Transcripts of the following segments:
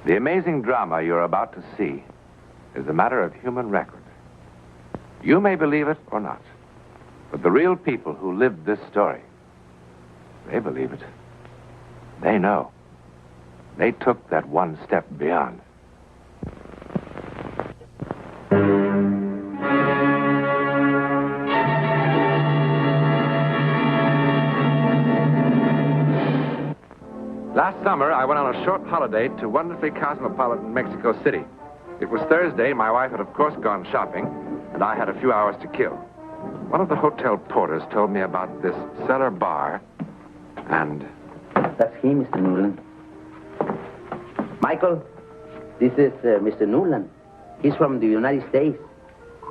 The amazing drama you're about to see is a matter of human record. You may believe it or not, but the real people who lived this story, they believe it. They know. They took that one step beyond. Last summer, I went on a short holiday to wonderfully cosmopolitan Mexico City. It was Thursday. My wife had, of course, gone shopping, and I had a few hours to kill. One of the hotel porters told me about this cellar bar, and... That's he, Mr. Newland. Michael, this is Mr. Newland. He's from the United States.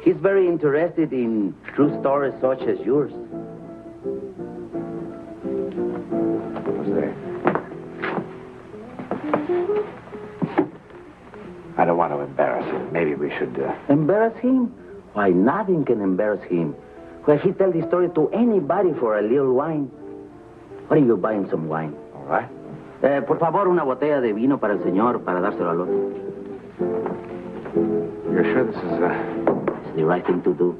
He's very interested in true stories such as yours. Who's there? I don't want to embarrass him. Maybe we should... Embarrass him? Why, nothing can embarrass him. Well, he tells the story to anybody for a little wine. Why don't you buy him some wine? All right. Por favor, una botella de vino para el señor, para dárselo al otro. You're sure this is... It's the right thing to do.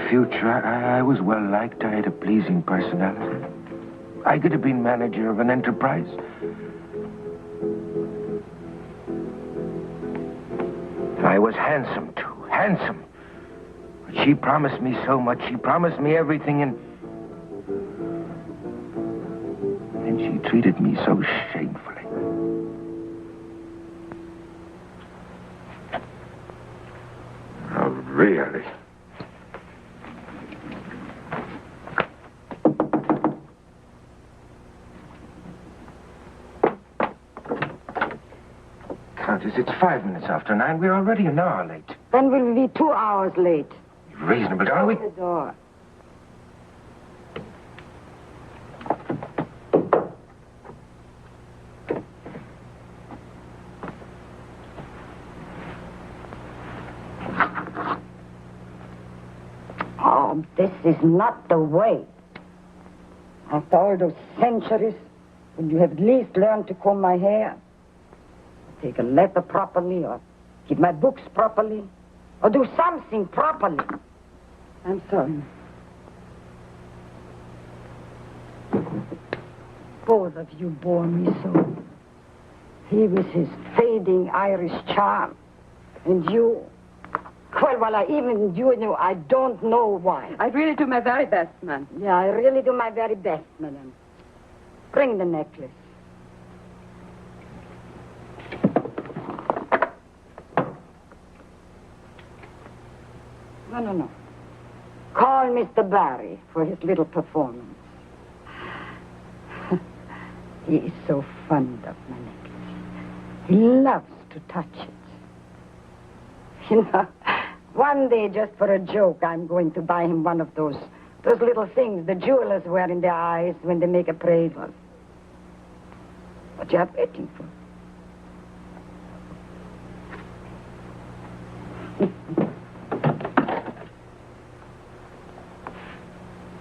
Future. I was well liked. I had a pleasing personality. I could have been manager of an enterprise. I was handsome, too. Handsome. But she promised me so much. She promised me everything, and she treated me so shamefully. Oh, really? It's 5 minutes after 9. We're already an hour late. Then we'll be 2 hours late. Reasonable, darling. Open the door. Oh, this is not the way. After all those centuries, would you have at least learned to comb my hair? Take a letter properly, or keep my books properly, or do something properly. I'm sorry. Both of you bore me so. He with his fading Irish charm, and you... Well, I even you knew, I don't know why. I really do my very best, ma'am. Yeah, I really do my very best, madam. Bring the necklace. No. Call Mr. Barry for his little performance. He is so fond of my necklace. He loves to touch it. You know, one day, just for a joke, I'm going to buy him one of those little things the jewelers wear in their eyes when they make appraisals. What you are waiting for?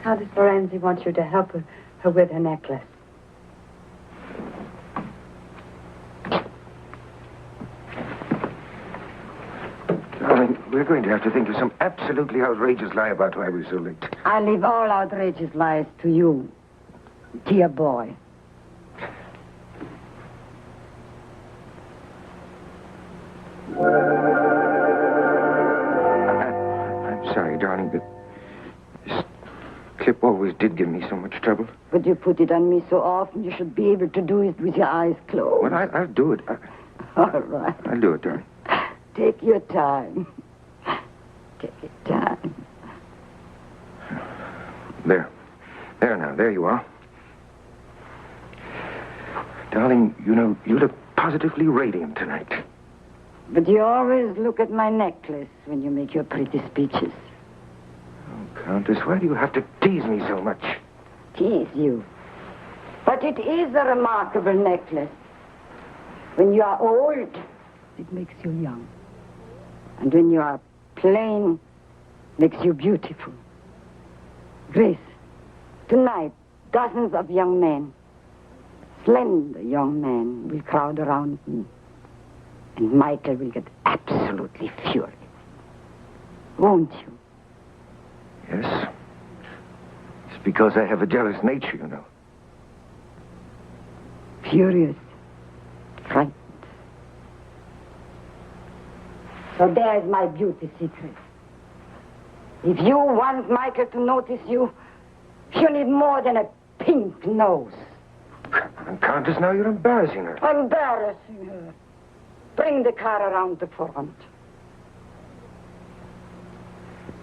Countess Lorenzi wants you to help her with her necklace. Darling, we're going to have to think of some absolutely outrageous lie about why we're so late. I leave all outrageous lies to you, dear boy. I'm sorry, darling, but this clip always did give me so much trouble. But you put it on me so often, you should be able to do it with your eyes closed. Well, I'll do it. All right. I'll do it, darling. Take your time. Take your time. There. There now. There you are. Darling, you know, you look positively radiant tonight. But you always look at my necklace when you make your pretty speeches. Oh, Countess, why do you have to tease me so much? Tease you. But it is a remarkable necklace. When you are old, it makes you young. And when you are plain, makes you beautiful. Grace, tonight, dozens of young men, slender young men, will crowd around me. And Michael will get absolutely furious. Won't you? Yes. It's because I have a jealous nature, you know. Furious. Frightened. So there's my beauty secret. If you want Michael to notice you, you need more than a pink nose. And Countess, now you're embarrassing her. Embarrassing her. Bring the car around the front.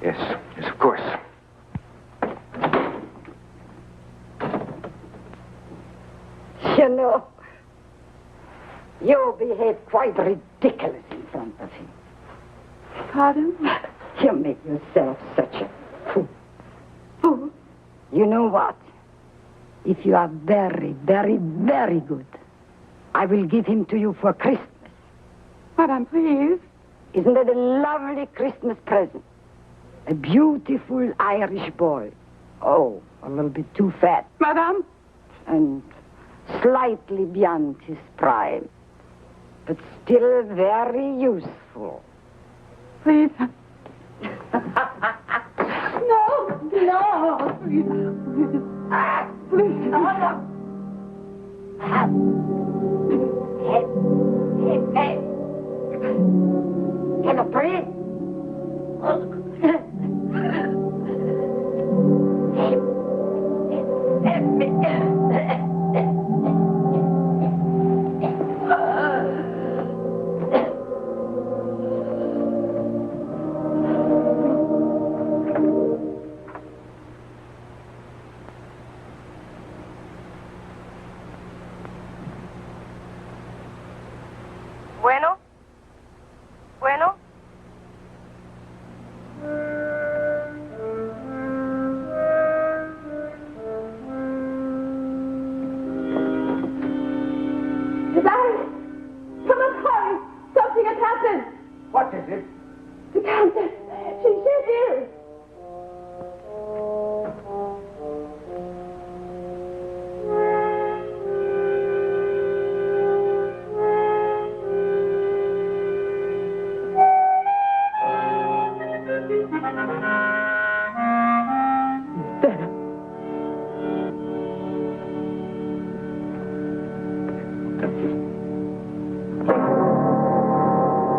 Yes, of course. You know, you behave quite ridiculous in front of him. Pardon? You make yourself such a fool. Fool? You know what? If you are very, very, very good, I will give him to you for Christmas. Madame, please. Isn't it a lovely Christmas present? A beautiful Irish boy. Oh, a little bit too fat. Madame? And slightly beyond his prime. But still very useful. Please. No, no. Please. Please. No. Hey. Can I pray? Bueno? Bueno? Goodbye. Come on, hurry. Something has happened. What is it? The Countess. She's here.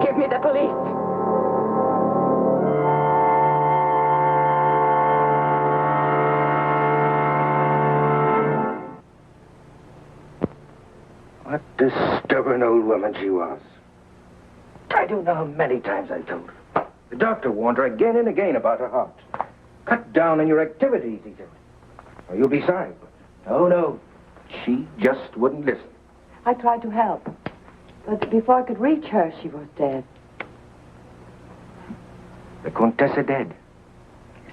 Give me the police. What a stubborn old woman she was. I don't know how many times I told her. The doctor warned her again and again about her heart. Cut down on your activities, he said. Or you'll be sorry. But no. She just wouldn't listen. I tried to help. But before I could reach her, she was dead. The Contessa dead.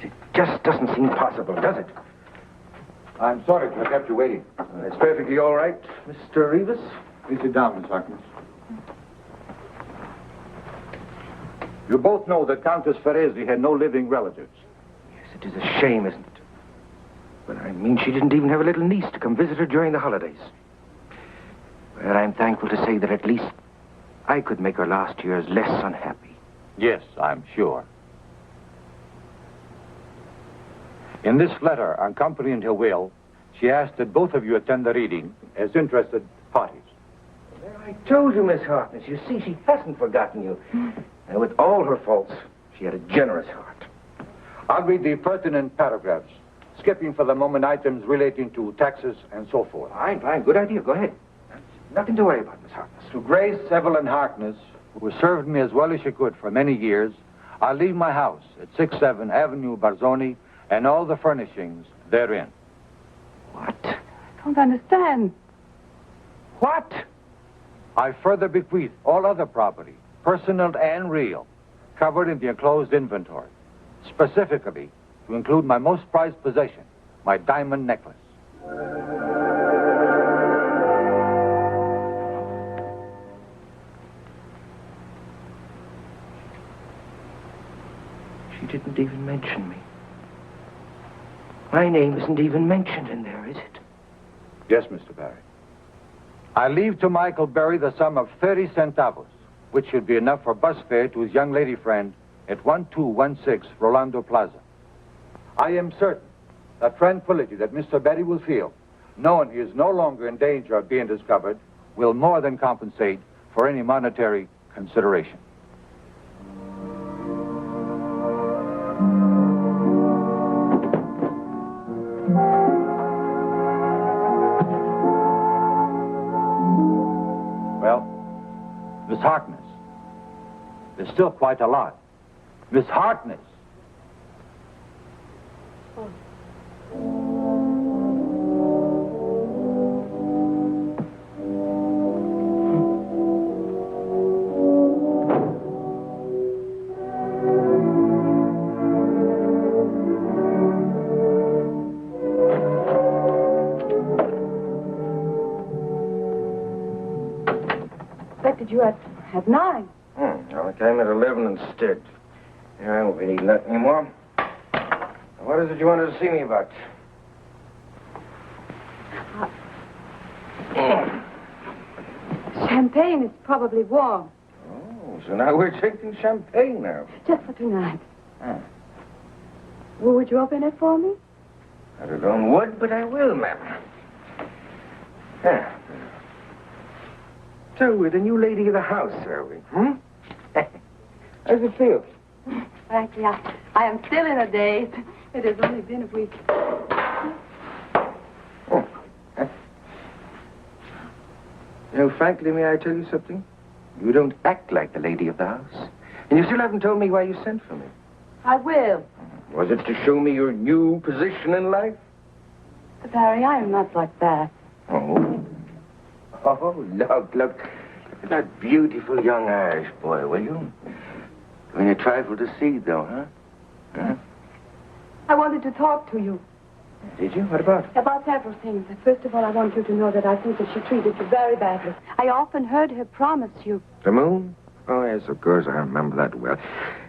It just doesn't seem possible, does it? I'm sorry to have kept you waiting. It's perfectly all right, Mr. Rivas. Please sit down, Miss Harkness. You both know that Countess Ferresi had no living relatives. Yes, it is a shame, isn't it? But I mean, she didn't even have a little niece to come visit her during the holidays. Well, I'm thankful to say that at least I could make her last years less unhappy. Yes, I'm sure. In this letter accompanying her will, she asked that both of you attend the reading as interested parties. Well, I told you, Miss Harkness. You see, she hasn't forgotten you. And with all her faults, she had a generous heart. I'll read the pertinent paragraphs, skipping for the moment items relating to taxes and so forth. Fine. Good idea. Go ahead. Nothing to worry about, Miss Harkness. To Grace Evelyn Harkness, who served me as well as she could for many years, I leave my house at 67 Avenue Barzoni and all the furnishings therein. What? I don't understand. What? I further bequeath all other property personal and real, covered in the enclosed inventory, specifically to include my most prized possession, my diamond necklace. She didn't even mention me. My name isn't even mentioned in there, is it? Yes, Mr. Barry. I leave to Michael Berry the sum of 30 centavos, which should be enough for bus fare to his young lady friend at 1216 Rolando Plaza. I am certain that tranquility that Mr. Berry will feel, knowing he is no longer in danger of being discovered, will more than compensate for any monetary consideration. Well, Miss Harkness is still quite alive. Miss Harkness. Expected you at 9. Well, I came at 11 instead. Yeah, I won't be needing that anymore. What is it you wanted to see me about? Champagne is probably warm. Oh, so now we're drinking champagne now. Just for tonight. Oh. Well, would you open it for me? I don't would, but I will, ma'am. Yeah. So we're the new lady of the house, are we? How does it feel? Frankly, I am still in a daze. It has only been a week. Oh. You know, frankly, may I tell you something? You don't act like the lady of the house. And you still haven't told me why you sent for me. I will. Was it to show me your new position in life? But, Barry, I am not like that. Oh. Oh, look. Look at that beautiful young Irish boy, will you? Doing a trifle to see, though, huh? Huh? I wanted to talk to you. Did you? What about? About several things. First of all, I want you to know that I think that she treated you very badly. I often heard her promise you. The moon? Oh, yes, of course, I remember that well.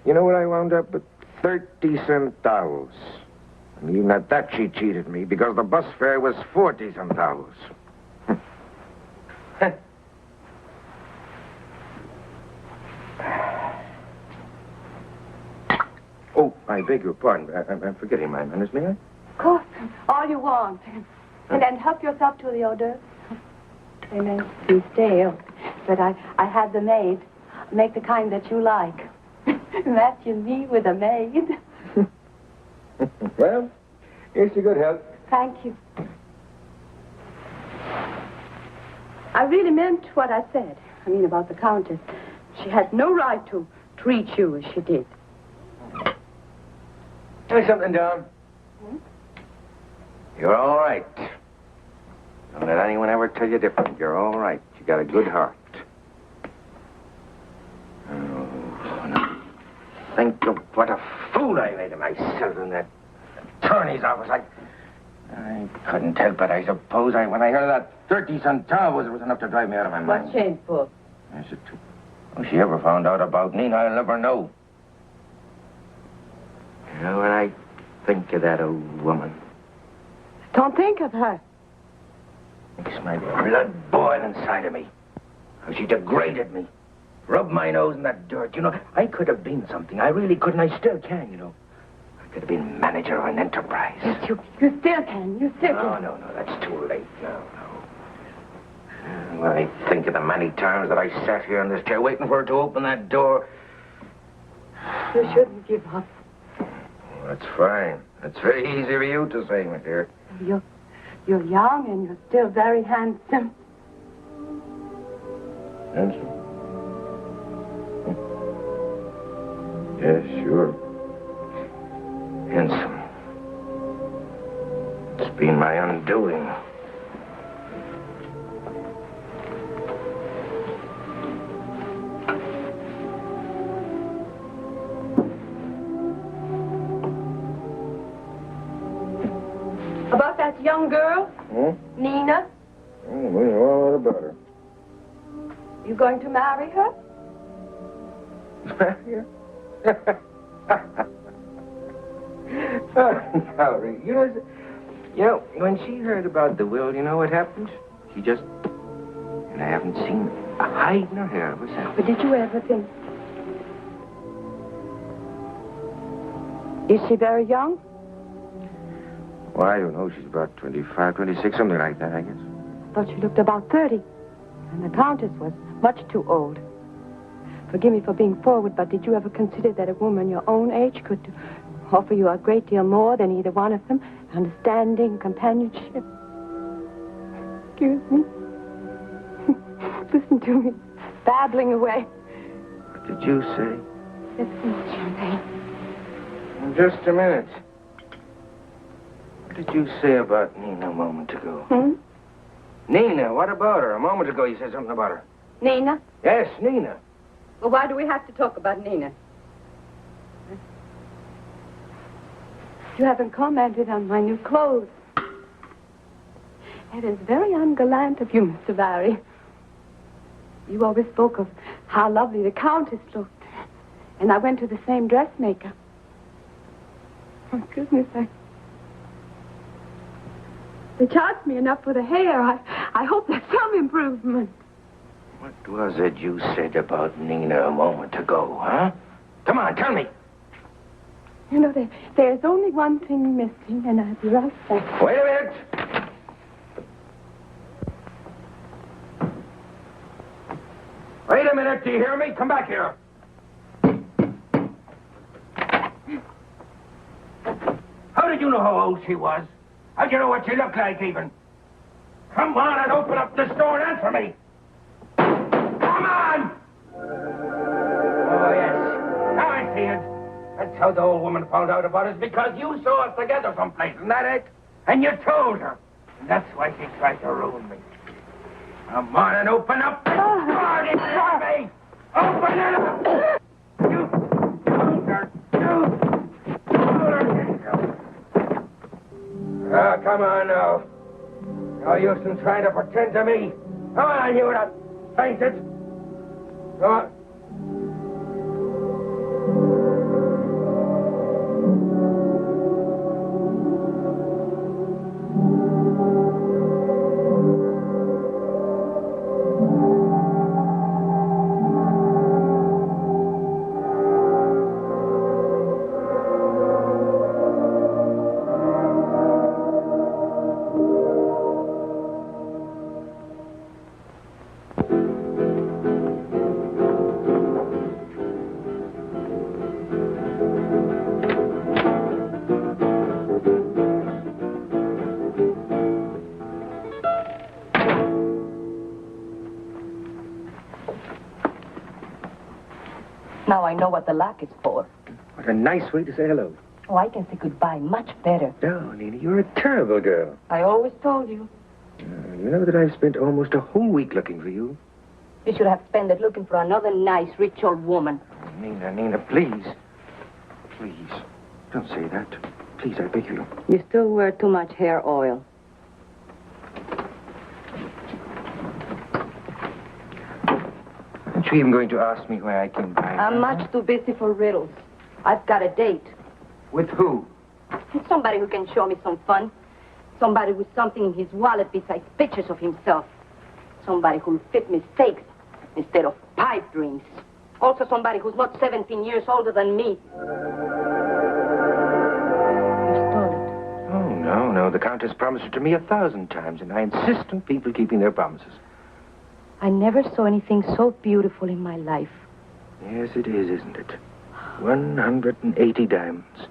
You know what I wound up with? 30 centavos. And even at that, she cheated me because the bus fare was 40 centavos. Oh, I beg your pardon. I'm forgetting my manners, may I? Of course. All you want. And then help yourself to the hors d'oeuvres. They may be stale, but I had the maid make the kind that you like. Imagine me with a maid. Well, here's your good health. Thank you. I really meant what I said. I mean, about the Countess. She had no right to treat you as she did. Tell me something, Don. You're all right. Don't let anyone ever tell you different. You're all right. You got a good heart. Oh, now think of what a fool I made of myself in that attorney's office. I couldn't help it, I suppose. When I heard of that 30 centavos, it was enough to drive me out of my mind. What's shameful? Is it true? If she ever found out about me, I'll never know. You know, when I think of that old woman, Don't think of her. makes my blood boil inside of me. How she degraded me. Rubbed my nose in that dirt. You know, I could have been something. I really could, and I still can, you know. I could have been manager of an enterprise. Yes, you still can. You still can. No, that's too late. No. When I think of the many times that I sat here in this chair waiting for her to open that door. You shouldn't give up. Oh, that's fine. That's very easy for you to say, my dear. You're young and you're still very handsome. Handsome? Yes, sure. Handsome. It's been my undoing. young girl? Hmm? Nina? Oh, we know all about her. You going to marry her? Marry her? Oh, no, Rick. You know, when she heard about the will, you know what happened? She just... And I haven't seen a hide nor hair ever since. But did you ever think? Is she very young? Well, I don't know. She's about 25, 26, something like that, I guess. I thought she looked about 30. And the Countess was much too old. Forgive me for being forward, but did you ever consider that a woman your own age could offer you a great deal more than either one of them? Understanding, companionship. Excuse me. Listen to me. Babbling away. What did you say? Listen, Champagne. Just a minute. What did you say about Nina a moment ago? Nina, what about her? A moment ago you said something about her. Nina? Yes, Nina. Well, why do we have to talk about Nina? You haven't commented on my new clothes. It is very ungallant of you, Mr. Barry. You always spoke of how lovely the Countess looked. And I went to the same dressmaker. Oh, goodness, they charged me enough for the hair. I hope there's some improvement. What was it you said about Nina a moment ago, huh? Come on, tell me. You know, there's only one thing missing, and I'll be right back. Wait a minute. Wait a minute, do you hear me? Come back here. How did you know how old she was? How'd you know what she looked like, even? Come on and open up this door and answer me. Come on! Oh, yes. Now I see it. That's how the old woman found out about us, because you saw us together someplace, isn't that it? And you told her. And that's why she tried to ruin me. Come on and open up this door, did you hear me? Open it up! You told her. Ah, come on now. No use in trying to pretend to me. Come on, you would fainted. Come on. Now I know what the lock is for. What a nice way to say hello. Oh, I can say goodbye much better. No, Nina, you're a terrible girl. I always told you. You know that I've spent almost a whole week looking for you. You should have spent it looking for another nice, rich old woman. Oh, Nina, please. Please, don't say that. Please, I beg you. You still wear too much hair oil. Aren't you even going to ask me where I came by? I'm much too busy for riddles. I've got a date. With who? Somebody who can show me some fun. Somebody with something in his wallet besides pictures of himself. Somebody who'll fit mistakes instead of pipe dreams. Also somebody who's not 17 years older than me. You stole it. Oh, no. The Countess promised it to me 1,000 times, and I insist on people keeping their promises. I never saw anything so beautiful in my life. Yes, it is, isn't it? 180 diamonds.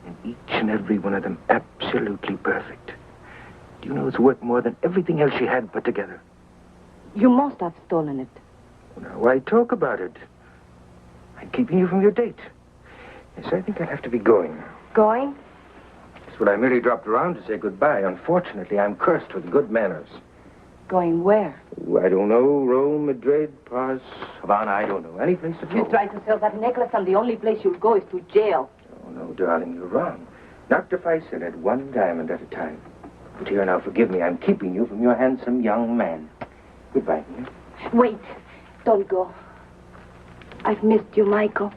And each and every one of them absolutely perfect. Do you know it's worth more than everything else she had put together? You must have stolen it. Now, why talk about it? I'm keeping you from your date. Yes, I think I'll have to be going now. Going? That's what I merely dropped around to say goodbye. Unfortunately, I'm cursed with good manners. Going where? Oh, I don't know. Rome, Madrid, Paris, Havana, I don't know. Any place to go. You tried to sell that necklace, and the only place you'll go is to jail. Oh, no, darling, you're wrong. Not if I sell it one diamond at a time. But here now, forgive me. I'm keeping you from your handsome young man. Goodbye, Nina. Wait. Don't go. I've missed you, Michael.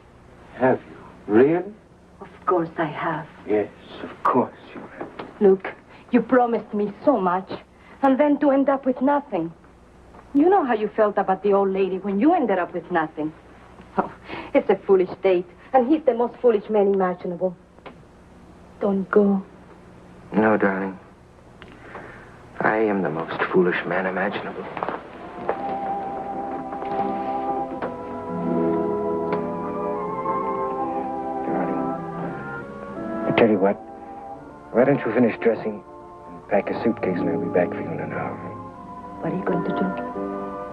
Have you? Really? Of course I have. Yes, of course you have. Look, you promised me so much, and then to end up with nothing. You know how you felt about the old lady when you ended up with nothing. Oh, it's a foolish date, and he's the most foolish man imaginable. Don't go. No, darling. I am the most foolish man imaginable. Darling, I tell you what. Why don't you finish dressing and pack a suitcase and I'll be back for you in an hour. What are you going to do?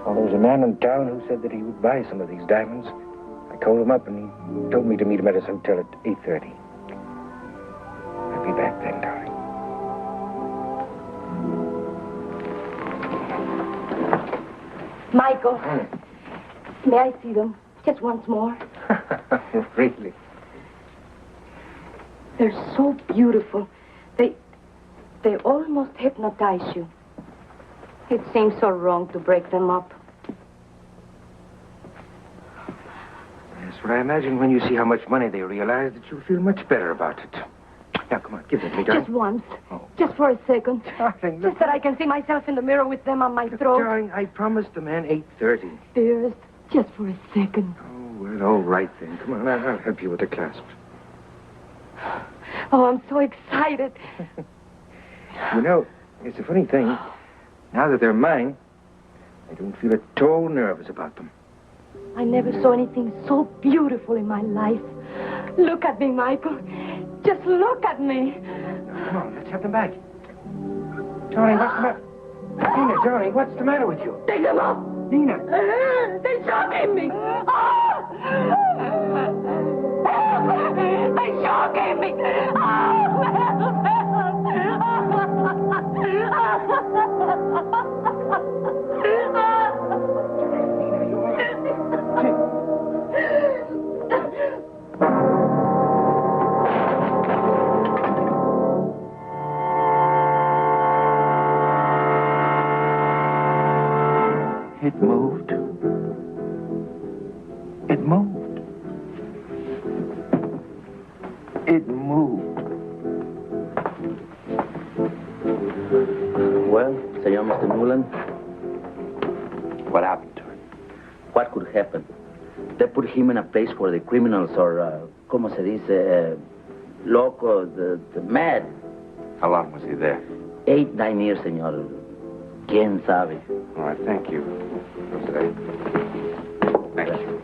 Well, there was a man in town who said that he would buy some of these diamonds. I called him up and he told me to meet him at his hotel at 8:30. I'll be back then, darling. Michael, may I see them just once more? Really? They're so beautiful. They almost hypnotize you. It seems so wrong to break them up. That's what I imagine when you see how much money they realize that you'll feel much better about it. Now, come on, give them to me, darling. Just once. Oh. Just for a second. Darling, look. Just that I can see myself in the mirror with them on my throat. Darling, I promised the man 8:30. Dearest, just for a second. Oh, well, all right then. Come on, I'll help you with the clasp. Oh, I'm so excited. You know, it's a funny thing. Now that they're mine, I don't feel at all nervous about them. I never saw anything so beautiful in my life. Look at me, Michael. Just look at me. Now, come on, let's have them back. Darling, what's the matter? Nina, darling, what's the matter with you? Take them off. Nina. They're shocking me. They're shocking me. It moved. It moved. It moved. Well, Senor Mr. Newland, What happened to him? what could happen? They put him in a place for the criminals or, ¿cómo se dice? Loco, the mad. How long was he there? 8, 9 years, senor. ¿Quién sabe? All right, thank you. Jose. Thank you.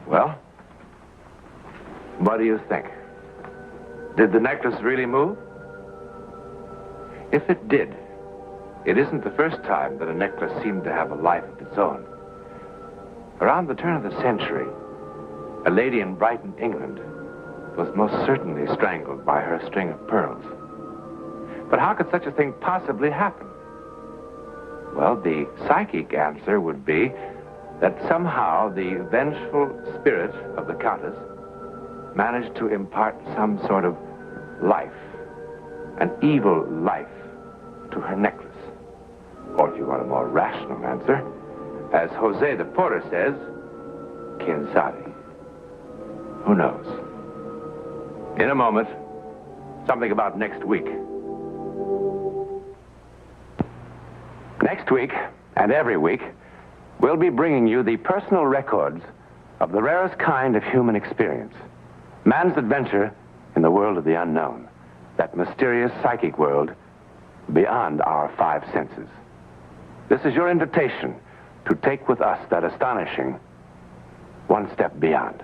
Well, what do you think? Did the necklace really move? If it did, it isn't the first time that a necklace seemed to have a life of its own. Around the turn of the century, a lady in Brighton, England, was most certainly strangled by her string of pearls. But how could such a thing possibly happen? Well, the psychic answer would be that somehow the vengeful spirit of the Countess managed to impart some sort of life, an evil life, to her necklace. Or if you want a more rational answer, as Jose the porter says, quien sabe? Who knows? In a moment, something about next week. Next week, and every week, we'll be bringing you the personal records of the rarest kind of human experience. Man's adventure in the world of the unknown. That mysterious psychic world beyond our 5 senses. This is your invitation to take with us that astonishing one step beyond.